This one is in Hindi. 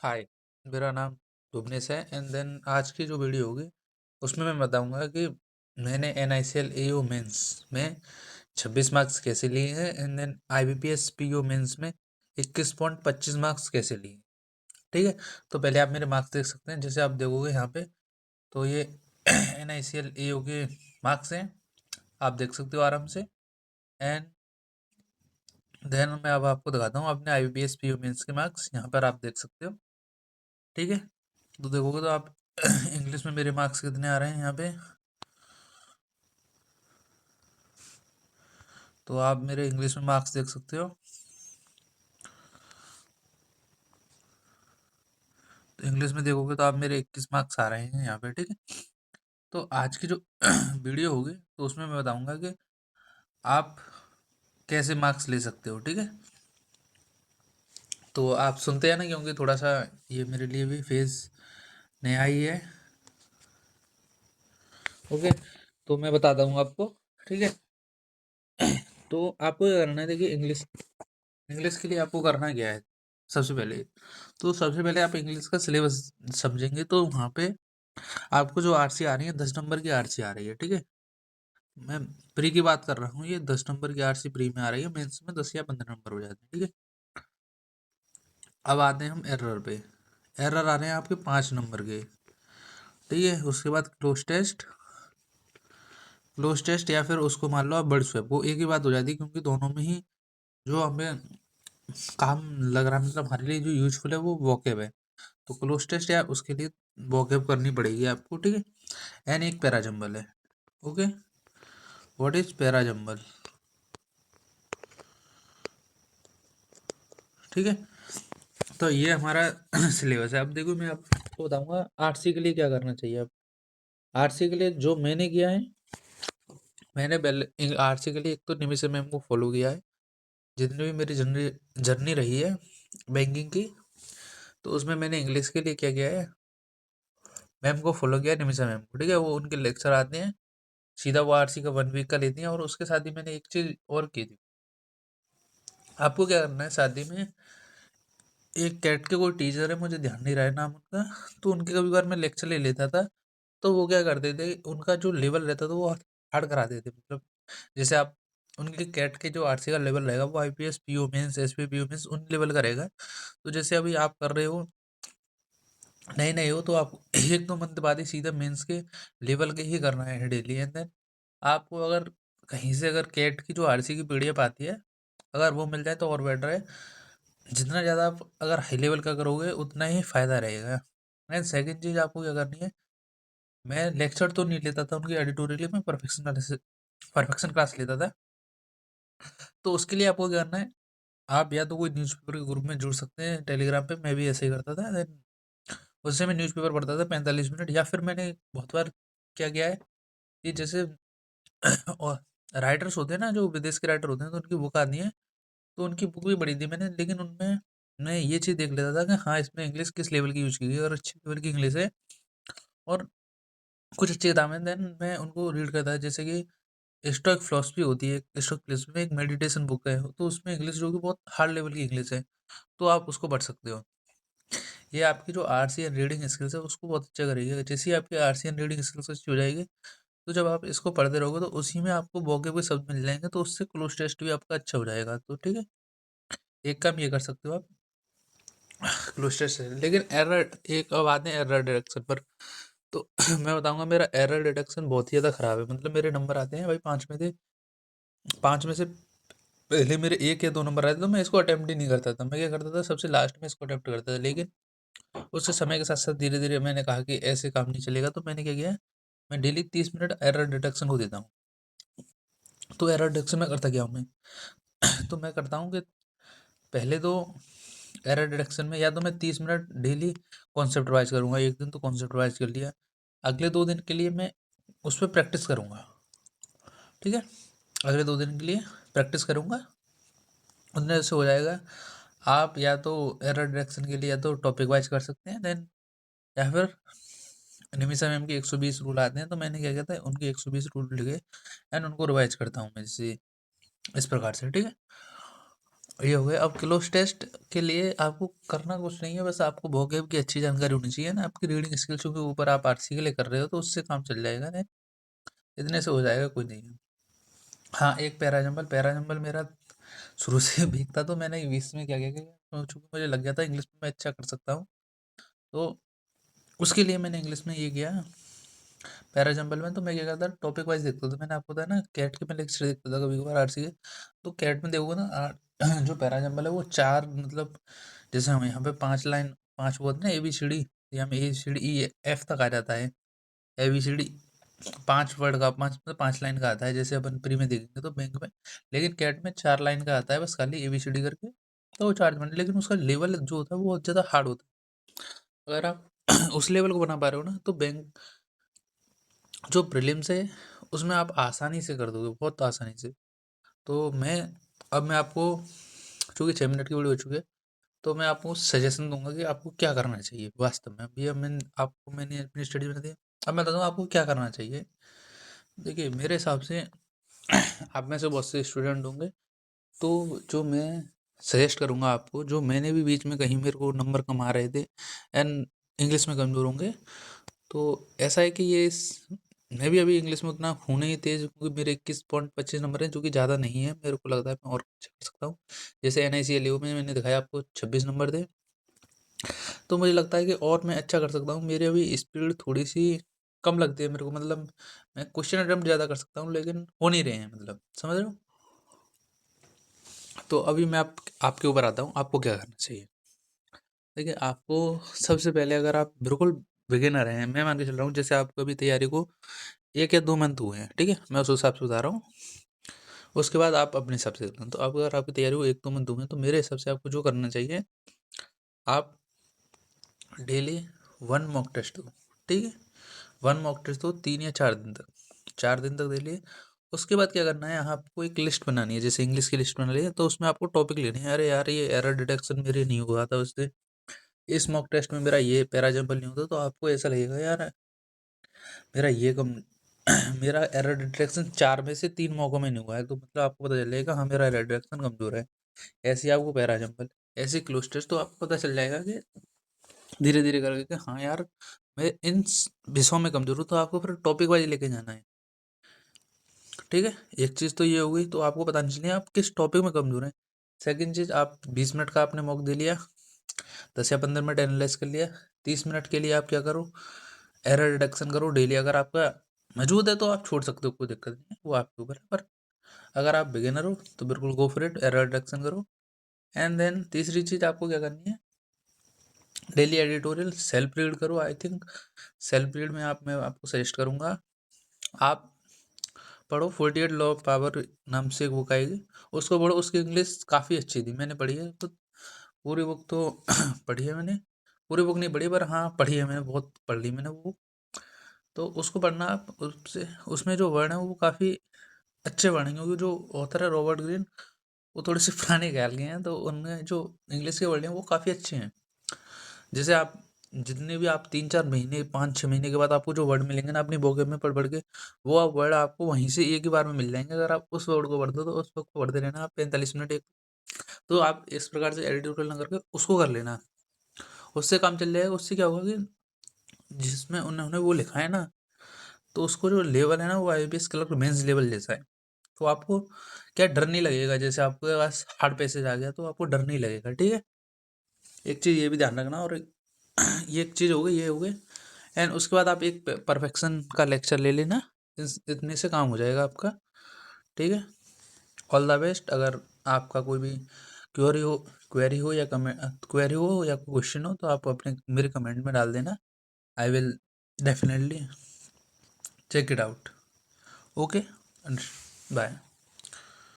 हाय, मेरा नाम भुवनेश है एंड देन आज की जो वीडियो होगी उसमें मैं बताऊंगा कि मैंने NICL AO मेंस में 26 मार्क्स कैसे लिए हैं and then IBPS PO mains में 21.25 मार्क्स कैसे लिए। ठीक है, तो पहले आप मेरे मार्क्स देख सकते हैं। जैसे आप देखोगे यहाँ पे तो ये NICL AO के मार्क्स हैं, आप देख सकते हो आराम से। एंड देन मैं अब आपको दिखाता हूँ अपने IBPS PO मेंस के मार्क्स, यहाँ पर आप देख सकते हो। ठीक है, तो देखोगे तो आप इंग्लिश में मेरे मार्क्स कितने आ रहे हैं यहाँ पे, तो आप मेरे इंग्लिश में मार्क्स देख सकते हो। तो इंग्लिश में देखोगे तो आप मेरे 21 मार्क्स आ रहे हैं यहाँ पे। ठीक है, तो आज की जो वीडियो होगी तो उसमें मैं बताऊंगा कि आप कैसे मार्क्स ले सकते हो। ठीक है, तो आप सुनते हैं ना, क्योंकि थोड़ा सा ये मेरे लिए भी फेज नया ही है। ओके, तो मैं बताता हूँ आपको। ठीक है, तो आपको क्या करना है, देखिए इंग्लिश इंग्लिश के लिए आपको करना क्या है। सबसे पहले आप इंग्लिश का सिलेबस समझेंगे तो वहाँ पे आपको जो आरसी आ रही है 10 नंबर की आरसी आ रही है। ठीक है, मैं प्री की बात कर रहा हूँ, ये 10 नंबर की आरसी प्री में आ रही है, मेंस में 10 या 15 नंबर हो जाते हैं। ठीक है, अब आते हैं हम एरर पे। एरर आ रहे हैं आपके 5 नंबर के। ठीक है, उसके बाद क्लोज टेस्ट या फिर उसको मान लो आप बर्ड स्वैप, वो एक ही बात हो जाती है, क्योंकि दोनों में ही जो हमें काम लग रहा है, मतलब हमारे लिए जो यूजफुल है वो वोकेब है। तो क्लोज टेस्ट या उसके लिए वोकेब करनी पड़ेगी आपको। ठीक है, एन एक पैराजम्बल है। Okay, what is parajumble. ठीक है, तो ये हमारा सिलेबस है। अब देखो मैं आपको बताऊंगा आरसी के लिए क्या करना चाहिए। अब आरसी के लिए जो मैंने किया है, मैंने पहले आरसी के लिए एक तो निमिषा मैम को फॉलो किया है। जितनी भी मेरी जर्नी जर्नी रही है बैंकिंग की, तो उसमें मैंने इंग्लिश के लिए क्या किया है, मैम को फॉलो किया है, निमिषा मैम को। ठीक है, वो उनके लेक्चर आते हैं, सीधा वो आरसी का 1 वीक का लेती हैं। और उसके साथ ही मैंने एक चीज़ और की थी। आपको क्या करना है, शादी में एक कैट के कोई टीचर है, मुझे ध्यान नहीं रहा है नाम उनका, तो उनके कभी बार मैं लेक्चर ले लेता था। तो वो क्या करते थे, उनका जो लेवल रहता था वो हार्ड कराते थे। मतलब जैसे आप उनके कैट के जो आरसी का लेवल रहेगा वो IPS PO mains SP PO mains उन लेवल का रहेगा। तो जैसे अभी आप कर रहे हो, नए नए हो, तो आप 1-2 मंथ बाद ही सीधा मेंस के लेवल के ही करना है डेली। एंड देन आपको अगर कहीं से अगर कैट की जो आरसी की PDF आती है, अगर वो मिल जाए तो और बेटर है। जितना ज़्यादा आप अगर हाई लेवल का करोगे उतना ही फ़ायदा रहेगा। एंड सेकंड चीज़ आपको क्या करनी है, मैं लेक्चर तो नहीं लेता था उनकी एडिटोरियल में, परफेक्शन क्लास लेता था। तो उसके लिए आपको क्या करना है, आप या तो कोई न्यूज़पेपर के ग्रुप में जुड़ सकते हैं टेलीग्राम पे, मैं भी ऐसे ही करता था। देन उससे मैं न्यूज़पेपर पढ़ता था 45 मिनट। या फिर मैंने बहुत बार क्या किया है कि जैसे और राइटर्स होते हैं ना, जो विदेश के राइटर होते हैं, तो उनकी बुक आती है, तो उनकी बुक भी पढ़ी थी मैंने। लेकिन उनमें मैं ये चीज़ देख लेता था कि हाँ, इसमें इंग्लिश किस लेवल की यूज़ की गई है, और अच्छी लेवल की इंग्लिश है और कुछ अच्छी किताबें हैं, देन मैं उनको रीड करता था। जैसे कि स्टोइक फिलॉसफी होती है, स्टोइक फिलॉसफी में एक मेडिटेशन बुक है, तो उसमें इंग्लिश जो कि बहुत हार्ड लेवल की इंग्लिश है, तो आप उसको पढ़ सकते हो। ये आपकी जो आरसी एंड रीडिंग स्किल्स है उसको बहुत अच्छा करेगी। जैसे ही आपकी आरसी एंड रीडिंग स्किल्स अच्छी हो जाएगी, तो जब आप इसको पढ़ते रहोगे तो उसी में आपको वोकेब के शब्द मिल जाएंगे, तो उससे क्लोज टेस्ट भी आपका अच्छा हो जाएगा। तो ठीक है, एक काम ये कर सकते हो आप, क्लोज टेस्ट से। लेकिन एरर, एक अब आते हैं एरर डिटेक्शन पर। तो मैं बताऊंगा मेरा एरर डिटेक्शन बहुत ही ज़्यादा ख़राब है। मतलब मेरे नंबर आते हैं भाई 5 में से, 5 में से पहले मेरे 1 या 2 नंबर आते, तो मैं इसको अटेम्प्ट ही नहीं करता था। मैं क्या करता था, सबसे लास्ट में इसको अटेम्प्ट करता था। लेकिन उससे समय के साथ साथ धीरे धीरे मैंने कहा कि ऐसे काम नहीं चलेगा, तो मैंने क्या किया, मैं डेली 30 मिनट एरर डिटेक्शन को देता हूँ। तो एरर डिटेक्शन में करता क्या हूँ मैं, तो मैं करता हूँ कि पहले तो एरर डिटेक्शन में या तो मैं 30 मिनट डेली कॉन्सेप्ट वाइज करूँगा। एक दिन तो कॉन्सेप्ट वाइज कर लिया, अगले 2 दिन के लिए मैं उस पर प्रैक्टिस करूँगा। ठीक है, अगले 2 दिन के लिए प्रैक्टिस करूँगा, उतने से हो जाएगा। आप या तो एरर डिटेक्शन के लिए या तो टॉपिक वाइज कर सकते हैं, देन या फिर निमिषा मैम के 120 रूल आते हैं, तो मैंने क्या किया था, उनके 120 रूल लिखे एंड उनको रिवाइज करता हूँ मैं, जैसे इस प्रकार से। ठीक है, ये हो गया। अब क्लोज टेस्ट के लिए आपको करना कुछ नहीं है, बस आपको वोकैब की अच्छी जानकारी होनी चाहिए ना, आपकी रीडिंग स्किल्स के ऊपर आप आरसी के लिए कर रहे हो तो उससे काम चल जाएगा ना, इतने से हो जाएगा, कोई नहीं है। हाँ, एक पैराजम्बल मेरा शुरू से वीक था, तो मैंने बीच में क्या किया कि चूंकि मुझे लग गया था इंग्लिश में मैं अच्छा कर सकता हूँ, तो उसके लिए मैंने इंग्लिश में ये किया पैराजम्बल में। तो मैं क्या करता टॉपिक वाइज देखता था, मैंने आपको बताया ना कैट के मैं लेक्चर देखता था कभी कभार आरसी के। तो कैट में देखोगे ना जो पैराजम्बल है वो चार मतलब, जैसे हम यहाँ पे 5 लाइन 5 वो होते हैं ना ABCD, या में ABCD E F तक आ जाता है। ABCD 5 वर्ड का 5 मतलब 5 लाइन का आता है, जैसे अपन प्री में देखेंगे तो बैंक में। लेकिन कैट में 4 लाइन का आता है बस, खाली ABCD करके। तो वो 4 मिनट, लेकिन उसका लेवल जो होता है वो बहुत ज़्यादा हार्ड होता है। अगर आप उस लेवल को बना पा रहे हो ना, तो बैंक जो प्रीलिम्स है उसमें आप आसानी से कर दोगे, बहुत आसानी से। तो मैं आपको, चूँकि 6 मिनट की वीडियो हो चुकी है, तो मैं आपको सजेशन दूँगा कि आपको क्या करना चाहिए वास्तव में। अभी मैंने अपनी स्टडी बता दी, अब मैं बताता हूँ आपको क्या करना चाहिए। देखिए मेरे हिसाब से आप में से बहुत से स्टूडेंट होंगे, तो जो मैं सजेस्ट करूँगा आपको, जो मैंने भी बीच में कहीं मेरे को नंबर कम आ रहे थे एंड इंग्लिश में कमज़ोर होंगे, तो ऐसा है कि मैं भी अभी इंग्लिश में उतना हूँ नहीं तेज़, क्योंकि मेरे 21.25 नंबर हैं, जो कि ज़्यादा नहीं है। मेरे को लगता है मैं और अच्छा कर सकता हूँ। जैसे NICLU में मैंने दिखाया आपको 26 नंबर थे, तो मुझे लगता है कि और मैं अच्छा कर सकता हूँ। मेरी अभी स्पीड थोड़ी-सी कम लगती है मेरे को, मतलब मैं क्वेश्चन अटेम्प्ट ज़्यादा कर सकता हूँ, लेकिन हो नहीं रहे हैं, मतलब समझ रहे हो? तो अभी मैं आपके ऊपर आता हूँ, आपको क्या करना चाहिए? देखिए, आपको सबसे पहले, अगर आप बिल्कुल बिगिनर हैं, मैं मान के चल रहा हूँ जैसे आपको अभी तैयारी को 1 या 2 मंथ हुए हैं, ठीक है? मैं उस हिसाब से बता रहा हूँ। उसके बाद आप अपने हिसाब से देख लें। तो अब अगर आपकी तैयारी को 1-2 मंथ हुए हैं, तो मेरे हिसाब से आपको जो करना चाहिए, आप डेली 1 मॉक टेस्ट दो, ठीक है? 1 मॉक टेस्ट दो 3 या 4 दिन तक, 4 दिन तक दे लिए। उसके बाद क्या करना है, आपको एक लिस्ट बनानी है, जैसे इंग्लिश की लिस्ट बना ली है, तो उसमें आपको टॉपिक लेने हैं। अरे यार, ये एरर डिटेक्शन मेरे नहीं हुआ था उससे, इस मॉक टेस्ट में मेरा ये पैराजम्बल नहीं होता, तो आपको ऐसा लगेगा यार मेरा ये कम मेरा एरर डिटेक्शन 4 में से 3 मौकों में नहीं हुआ है, तो मतलब आपको पता चलेगा हाँ मेरा एरर डिटेक्शन कमज़ोर है। ऐसे ही आपको पैराजम्बल, ऐसे क्लोज टेस्ट, तो आपको पता चल जाएगा कि धीरे-धीरे करके कि हाँ यार, मैं इन विषयों में कमज़ोर हूँ, तो आपको फिर टॉपिक वाइज़ लेके जाना है, ठीक है? एक चीज़ तो ये हो गई, तो आपको पता नहीं चलिए आप किस टॉपिक में कमज़ोर हैं। सेकंड चीज़, आप 20 मिनट का आपने मॉक दे लिया, 10 या 15 मिनट एनालाइज़ कर लिया, 30 मिनट के लिए आप क्या करो, एरर डिटेक्शन करो डेली। अगर आपका मौजूद है तो आप छोड़ सकते हो, कोई दिक्कत नहीं है, वो आपके ऊपर है। पर अगर आप बिगिनर हो तो बिल्कुल go for it, error detection करो। एंड देन तीसरी चीज़ आपको क्या करनी है, डेली एडिटोरियल सेल्फ रीड करो। आई थिंक सेल्फ रीड में मैं आपको सजेस्ट करूँगा, आप पढ़ो 48 लॉ ऑफ पावर नाम से एक बुक आएगी, उसको पढ़ो। उसकी इंग्लिश काफ़ी अच्छी थी, मैंने पढ़ी है खुद, पूरी बुक तो पढ़ी है मैंने, पूरी बुक नहीं पढ़ी पर हाँ पढ़ी है मैंने, बहुत पढ़ ली मैंने वो। तो उसको पढ़ना आप, उससे उसमें जो वर्ड हैं वो काफ़ी अच्छे वर्ड हैं, क्योंकि जो ऑथर है रॉबर्ट ग्रीन, वो थोड़े से पुराने ख्याल के हैं, तो उनमें जो इंग्लिश के वर्ड हैं वो काफ़ी अच्छे हैं। जैसे आप जितने भी आप 3-4 महीने 5-6 महीने के बाद आपको जो वर्ड मिलेंगे ना अपनी वोकैब में पढ़ पढ़ के, वो आप वर्ड आपको वहीं से एक ही बार में मिल जाएंगे। अगर आप उस वर्ड को पढ़ते हो तो उस वक्त को पढ़ते रहना आप 45 मिनट एक, तो आप इस प्रकार से एडिटोरियल ना करके उसको कर लेना, उससे काम चल जाएगा। उससे क्या होगा कि जिसमें उन्होंने वो लिखा है ना, तो उसको जो लेवल है ना वो IBPS क्लर्क मेंस लेवल जैसा है। तो आपको क्या डर नहीं लगेगा, जैसे आपके पास हार्ड पैसेज आ गया तो आपको डर नहीं लगेगा, ठीक है? एक चीज़ ये भी ध्यान रखना। और ये एक चीज़ हो गई, ये हो गई। एंड उसके बाद आप एक परफेक्शन का लेक्चर ले लेना, इतने से काम हो जाएगा आपका, ठीक है? All the best. अगर आपका कोई भी क्वेरी हो क्वेरी हो या क्वेश्चन हो, तो आप अपने मेरे कमेंट में डाल देना, I will definitely check it out. Okay, bye.